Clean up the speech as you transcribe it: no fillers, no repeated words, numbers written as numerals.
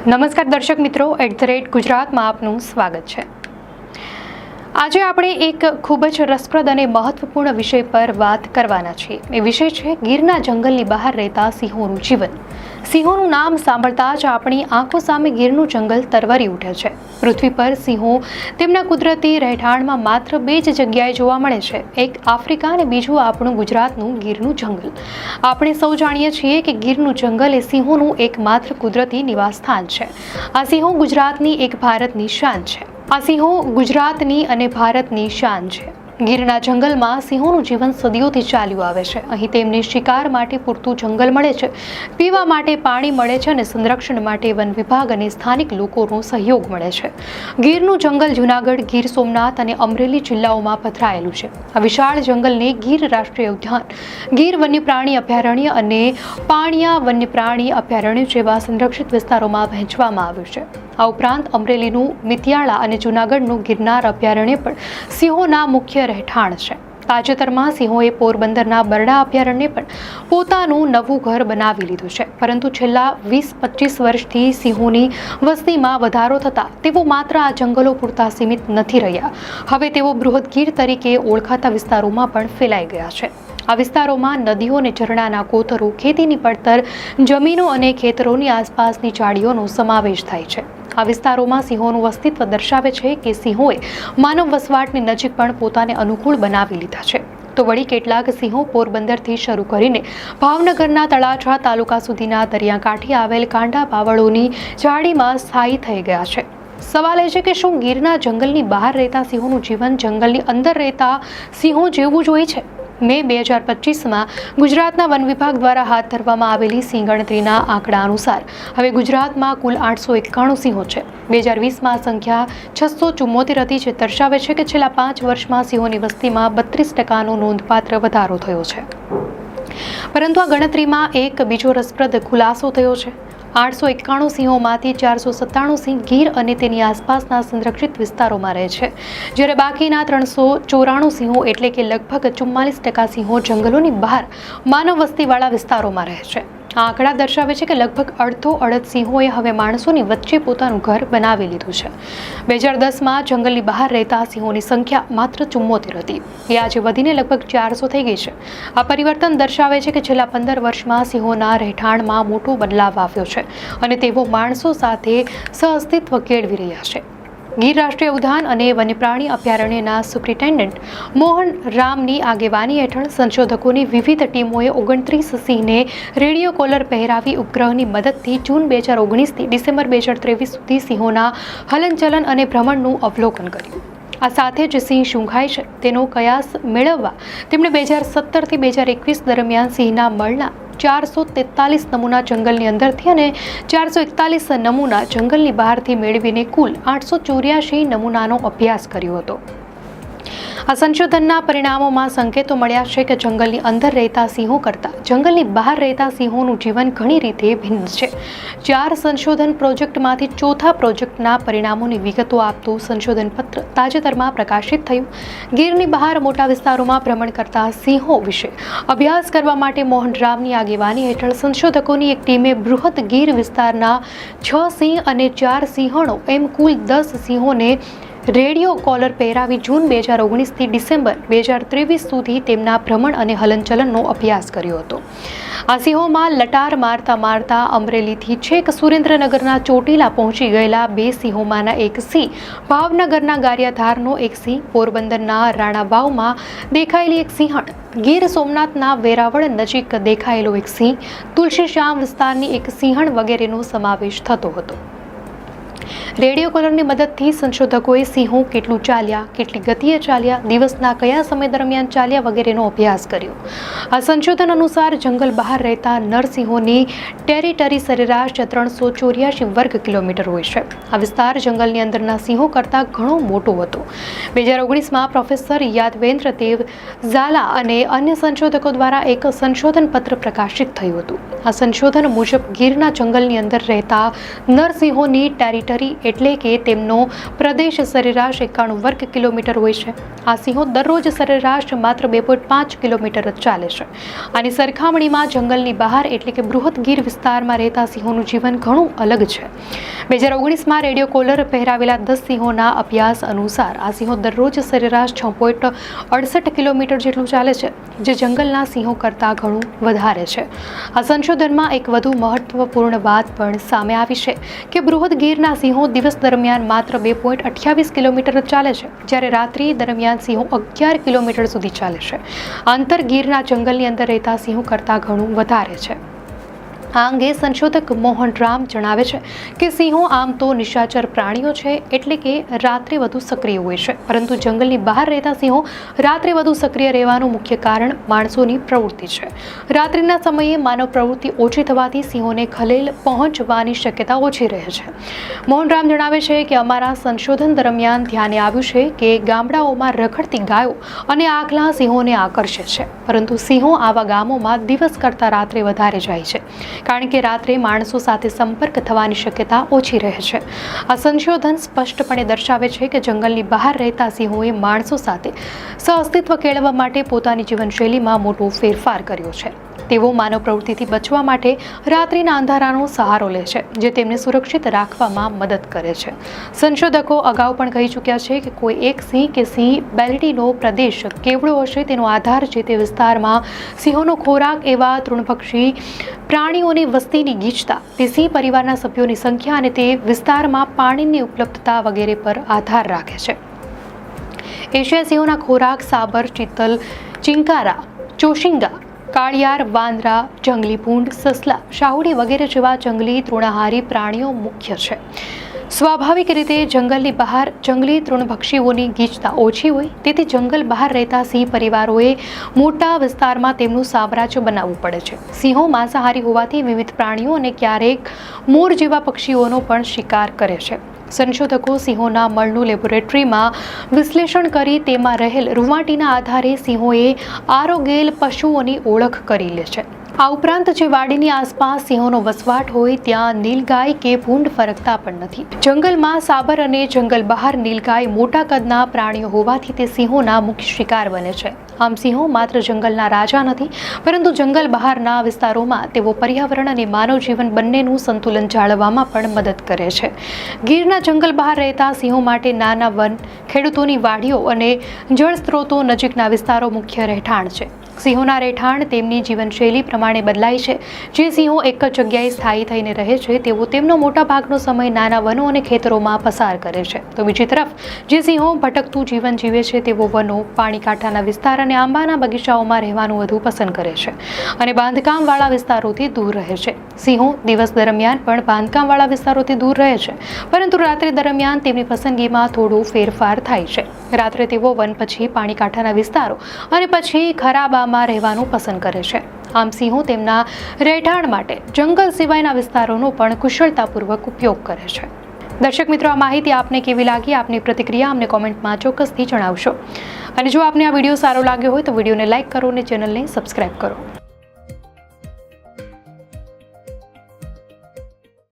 નમસ્કાર દર્શક મિત્રો, @ગુજરાતમાં આપનું સ્વાગત છે। આજે આપણે એક ખૂબ જ રસપ્રદ અને મહત્વપૂર્ણ વિષય પર વાત કરવાના છીએ। એ વિષય છે ગીરના જંગલની બહાર રહેતા સિંહોનું જીવન। સિંહોનું નામ સાંભળતા જ આપણી આંખો સામે ગીરનું જંગલ તરવરી ઉઠે છે। પૃથ્વી પર સિંહો તેમના કુદરતી રહેઠાણમાં માત્ર બે જ જગ્યાએ જોવા મળે છે, એક આફ્રિકા અને બીજું આપણું ગુજરાતનું ગીરનું જંગલ। આપણે સૌ જાણીએ છીએ કે ગીરનું જંગલ એ સિંહોનું એકમાત્ર કુદરતી નિવાસસ્થાન છે। આ સિંહો ગુજરાતની એક ભારતની શાન છે। આ સિંહો ગુજરાતની અને ભારતની શાન છે। ગીરના જંગલમાં સિંહોનું જીવન સદીઓથી ચાલ્યું આવે છે। અહીં તેમને શિકાર માટે પૂરતું જંગલ મળે છે, પીવા માટે પાણી મળે છે અને સંરક્ષણ માટે વન વિભાગ અને સ્થાનિક લોકોનો સહયોગ મળે છે। ગીરનું જંગલ જૂનાગઢ, ગીર સોમનાથ અને અમરેલી જિલ્લાઓમાં પથરાયેલું છે। આ વિશાળ જંગલને ગીર રાષ્ટ્રીય ઉદ્યાન, ગીર વન્યપ્રાણી અભયારણ્ય અને પાણિયા વન્યપ્રાણી અભયારણ્ય જેવા સંરક્ષિત વિસ્તારોમાં વહેંચવામાં આવ્યું છે। આ ઉપરાંત અમરેલીનું મિતિયાળા અને જૂનાગઢનું ગિરનાર અભયારણ્ય પણ સિંહોના મુખ્ય રહેઠાણ છે। તાજેતરમાં સિંહોએ પોરબંદરના બરડા અભયારણ્ય પણ પોતાનું નવું ઘર બનાવી લીધું છે, પરંતુ છેલ્લા 20-25 વર્ષથી સિંહોની વસ્તીમાં વધારો થતાં તેઓ માત્ર આ જંગલો પૂરતા સીમિત નથી રહ્યા। હવે તેઓ બૃહદ ગીર તરીકે ઓળખાતા વિસ્તારોમાં પણ ફેલાઈ ગયા છે। આ વિસ્તારોમાં નદીઓ અને ઝરણાના કોતરો, ખેતીની પડતર જમીનો અને ખેતરોની આસપાસની ઝાડીઓનો સમાવેશ થાય છે। આ વિસ્તારોમાં સિંહોનું અસ્તિત્વ દર્શાવે છે કે સિંહોએ માનવ વસવાટની નજીક પણ પોતાને અનુકૂળ બનાવી લીધા છે। તો વળી કેટલાક સિંહો પોરબંદરથી શરૂ કરીને ભાવનગરના તળાજા તાલુકા સુધીના દરિયાકાંઠે આવેલ કાંડા બાવળોની ઝાડીમાં સ્થાયી થઈ ગયા છે। સવાલ એ છે કે શું ગીરના જંગલની બહાર રહેતા સિંહોનું જીવન જંગલની અંદર રહેતા સિંહો જેવું જ હોય છે? મે 2025માં ગુજરાતના વન વિભાગ દ્વારા હાથ ધરવામાં આવેલી સિંહ ગણતરીના આંકડા અનુસાર હવે ગુજરાતમાં કુલ 891 સિંહો છે। 2020માં આ સંખ્યા 674 હતી, જે દર્શાવે છે કે છેલ્લા 5 વર્ષમાં સિંહોની વસ્તીમાં 32% નોંધપાત્ર વધારો થયો છે। પરંતુ આ ગણતરીમાં એક બીજો રસપ્રદ ખુલાસો થયો છે। 891 સિંહોમાંથી 497 સિંહ ગીર અને તેની આસપાસના સંરક્ષિત વિસ્તારોમાં રહે છે, જ્યારે બાકીના 394 સિંહો એટલે કે લગભગ 44% સિંહો જંગલોની બહાર માનવ વસ્તીવાળા વિસ્તારોમાં રહે છે। આ આંકડા દર્શાવે છે કે લગભગ અડધ સિંહોએ હવે માણસોની વચ્ચે પોતાનું ઘર બનાવી લીધું છે। 2010માં જંગલની બહાર રહેતા સિંહોની સંખ્યા માત્ર 74 હતી, એ આજે વધીને લગભગ 400 થઈ ગઈ છે। આ પરિવર્તન દર્શાવે છે કે છેલ્લા 15 વર્ષમાં સિંહોના રહેઠાણમાં મોટો બદલાવ આવ્યો છે અને તેઓ માણસો સાથે સહઅસ્તિત્વ કેળવી રહ્યા છે। ગીર રાષ્ટ્રીય ઉદ્યાન અને વન્યપ્રાણી અભયારણ્યના સુપ્રિન્ટેન્ડન્ટ મોહન રામની આગેવાની હેઠળ સંશોધકોની વિવિધ ટીમોએ 29 સિંહને રેડિયો કોલર પહેરાવી ઉપગ્રહની મદદથી જૂન 2019થી ડિસેમ્બર 2023 સુધી સિંહોના હલનચલન અને ભ્રમણનું અવલોકન કર્યું। આ સાથે જ સિંહ શું ખાય છે તેનો કયાસ મેળવવા તેમણે 2017થી 2021 દરમિયાન સિંહના મળના 443 નમૂના જંગલની અંદરથી અને 441 નમૂના જંગલની બહારથી મેળવીને કુલ 884 નમૂનાનો અભ્યાસ કર્યો હતો। આ સંશોધનના પરિણામોમાં સંકેતો મળ્યા છે કે જંગલની અંદર રહેતા સિંહો કરતાં જંગલની બહાર રહેતા સિંહોનું જીવન ઘણી રીતે ભિન્ન છે। 4 સંશોધન પ્રોજેક્ટમાંથી ચોથા પ્રોજેક્ટના પરિણામોની વિગતો આપતું સંશોધન પત્ર તાજેતરમાં પ્રકાશિત થયું। ગીરની બહાર મોટા વિસ્તારોમાં ભ્રમણ કરતા સિંહો વિશે અભ્યાસ કરવા માટે મોહન રામની આગેવાની હેઠળ સંશોધકોની એક ટીમે બૃહદ ગીર વિસ્તારના 6 સિંહ અને 4 સિંહણો એમ કુલ 10 સિંહોને રેડિયો કોલર પહેરાવી જૂન 2019થી ડિસેમ્બર 2023 સુધી તેમના ભ્રમણ અને હલનચલનનો અભ્યાસ કર્યો હતો। આ સિંહોમાં લટાર મારતા અમરેલીથી છેક સુરેન્દ્રનગરના ચોટીલા પહોંચી ગયેલા 2 સિંહોમાંના એક સિંહ, ભાવનગરના ગારિયાધારનો એક સિંહ, પોરબંદરના રાણાવાવમાં દેખાયેલી એક સિંહણ, ગીર સોમનાથના વેરાવળ નજીક દેખાયેલો એક સિંહ, તુલસીશ્યામ વિસ્તારની એક સિંહણ વગેરેનો સમાવેશ થતો હતો। રેડિયો કોલરની મદદથી સંશોધકોએ સિંહો કેટલું ચાલ્યા, કેટલી ગતિએ ચાલ્યા, દિવસના કયા સમય દરમિયાન ચાલ્યા વગેરેનો અભ્યાસ કર્યો। આ સંશોધન અનુસાર જંગલ બહાર રહેતા નરસિંહોની ટેરિટરી સરેરાશ 384 વર્ગ કિલોમીટર હોય છે। આ વિસ્તાર જંગલની અંદરના સિંહો કરતાં ઘણો મોટો હતો। 2019માં પ્રોફેસર યાદવેન્દ્ર દેવ ઝાલા અને અન્ય સંશોધકો દ્વારા એક સંશોધન પત્ર પ્રકાશિત થયું હતું। આ સંશોધન મુજબ ગીરના જંગલની અંદર રહેતા નરસિંહોની ટેરિટરી ટેરિટરી એટલે કે તેમનો પ્રદેશ સરેરાશ 91 વર્ગ કિલોમીટર હોય છે. આ સિંહો દરરોજ સરેરાશ માત્ર 2.5 કિલોમીટર જ ચાલે છે. આની સરખામણીમાં જંગલની બહાર એટલે કે બૃહદ ગીર વિસ્તારમાં રહેતા સિંહોનું જીવન ઘણું અલગ છે. 2019માં રેડિયો કોલર પહેરાવેલા 10 સિંહોના અભ્યાસ અનુસાર આ સિંહો દરરોજ સરેરાશ 6.68 કિલોમીટર જેટલું ચાલે છે, જે જંગલના સિંહો કરતાં ઘણું વધારે છે. આ સંશોધનમાં એક વધુ મહત્વપૂર્ણ વાત પણ સામે આવી છે કે બૃહદ ગીરના સિંહો દિવસ દરમિયાન માત્ર 2.28 કિલોમીટર જ ચાલે છે, જ્યારે રાત્રિ દરમિયાન સિંહો 11 કિલોમીટર સુધી ચાલે છે. આ અંતર ગીરના જંગલની અંદર રહેતા સિંહો કરતાં ઘણું વધારે છે. આ અંગે સંશોધક મોહન રામ જણાવે છે કે સિંહો આમ તો નિશાચર પ્રાણીઓ છે, એટલે કે રાત્રે વધુ સક્રિય હોય છે, પરંતુ જંગલની બહાર રહેતા સિંહો રાત્રે વધુ સક્રિય રહેવાનું મુખ્ય કારણ માણસોની પ્રવૃત્તિ છે. રાત્રિના સમયે માનવ પ્રવૃત્તિ ઓછી થવાથી સિંહોને ખલેલ પહોંચવાની શક્યતા ઓછી રહે છે. મોહન રામ જણાવે છે કે અમારા સંશોધન દરમિયાન ધ્યાને આવ્યું છે કે ગામડાઓમાં રખડતી ગાયો અને આખલા સિંહોને આકર્ષે છે, પરંતુ સિંહો આવા ગામોમાં દિવસ કરતાં રાત્રે વધારે જાય છે, કારણ કે રાત્રે માણસો સાથે સંપર્ક થવાની શક્યતા ઓછી રહે છે. આ સંશોધન સ્પષ્ટપણે દર્શાવે છે કે જંગલની બહાર રહેતા સિંહોએ માણસો સાથે સહઅસ્તિત્વ કેળવવા માટે પોતાની જીવનશૈલીમાં મોટો ફેરફાર કર્યો છે. તેઓ માનવ પ્રવૃત્તિથી બચવા માટે રાત્રિના અંધારાનો સહારો લે છે, જે તેમને સુરક્ષિત રાખવામાં મદદ કરે છે. સંશોધકો અગાઉ પણ કહી ચૂક્યા છે કે કોઈ એક સિંહ કે સિંહ બેલ્ટીનો પ્રદેશ કેવડો હશે તેનો આધાર છે તે વિસ્તારમાં સિંહોનો ખોરાક, એવા તૃણભક્ષી પ્રાણીઓની વસ્તીની ગીચતા, તે સિંહ પરિવારના સભ્યોની સંખ્યા અને તે વિસ્તારમાં પાણીની ઉપલબ્ધતા વગેરે પર આધાર રાખે છે. એશિયાઈ સિંહોના ખોરાક સાબર, ચિત્તલ, ચિંકારા, ચોશિંગા, કાળિયાર, વાંદરા, જંગલી ભૂંડ, સસલા, શાહુડી વગેરે જેવા જંગલી તૃણાહારી પ્રાણીઓ મુખ્ય છે. સ્વાભાવિક રીતે જંગલની બહાર જંગલી તૃણભક્ષીઓની ગીચતા ઓછી હોય, તેથી જંગલ બહાર રહેતા સિંહ પરિવારોએ મોટા વિસ્તારમાં તેમનું સામ્રાજ્ય બનાવવું પડે છે. સિંહો માંસાહારી હોવાથી વિવિધ પ્રાણીઓ અને ક્યારેક મોર જેવા પક્ષીઓનો પણ શિકાર કરે છે. સંશોધકો સિંહોના મળનું લેબોરેટરીમાં વિશ્લેષણ કરી તેમાં રહેલ રૂંવાટીના આધારે સિંહોએ આરોગેલ પશુઓની ઓળખ કરી લે છે. આ ઉપરાંત જે વાડીની આસપાસ સિંહોનો વસવાટ હોય ત્યાં નીલગાય કે ભૂંડ ફરકતા પણ નથી. જંગલમાં સાબર અને જંગલ બહાર નીલગાય મોટા કદના પ્રાણીઓ હોવાથી તે સિંહોના મુખ્ય શિકાર બને છે. આમ સિંહો માત્ર જંગલના રાજા નથી, પરંતુ જંગલ બહારના વિસ્તારોમાં તેઓ પર્યાવરણ અને માનવ જીવન બંનેનું સંતુલન જાળવવામાં પણ મદદ કરે છે. ગીરના જંગલ બહાર રહેતા સિંહો માટે નાના વન, ખેડૂતોની વાડીઓ અને જળ સ્ત્રોતો નજીકના વિસ્તારો મુખ્ય રહેઠાણ છે. સિંહોના રહેઠાણ તેમની જીવનશૈલી પ્રમાણે બદલાય છે. જે સિંહો એક જ જગ્યાએ સ્થાયી થઈને રહે છે તેઓ તેમનો મોટા ભાગનો સમય નાના વનો અને ખેતરોમાં પસાર કરે છે, તો બીજી તરફ જે સિંહો ભટકતું જીવન જીવે છે તેઓ વનો, પાણીકાંઠાના વિસ્તાર અને આંબાના બગીચાઓમાં રહેવાનું વધુ પસંદ કરે છે અને બાંધકામવાળા વિસ્તારોથી દૂર રહે છે. સિંહો દિવસ દરમિયાન પણ બાંધકામવાળા વિસ્તારોથી દૂર રહે છે, પરંતુ રાત્રિ દરમિયાન તેમની પસંદગીમાં થોડો ફેરફાર થાય છે. રાત્રે તેઓ વન પછી પાણીકાંઠાના વિસ્તારો અને પછી ખરાબામાં રહેવાનું પસંદ કરે છે. આમ સિંહો તેમના રહેઠાણ માટે જંગલ સિવાયના વિસ્તારોનો પણ કુશળતાપૂર્વક ઉપયોગ કરે છે. દર્શક મિત્રો, આ માહિતી આપને કેવી લાગી? આપની પ્રતિક્રિયા અમને કોમેન્ટમાં ચોક્કસથી જણાવશો. અને જો આપને આ વિડીયો સારો લાગ્યો હોય તો વિડીયોને લાઇક કરો અને ચેનલને સબસ્ક્રાઇબ કરો.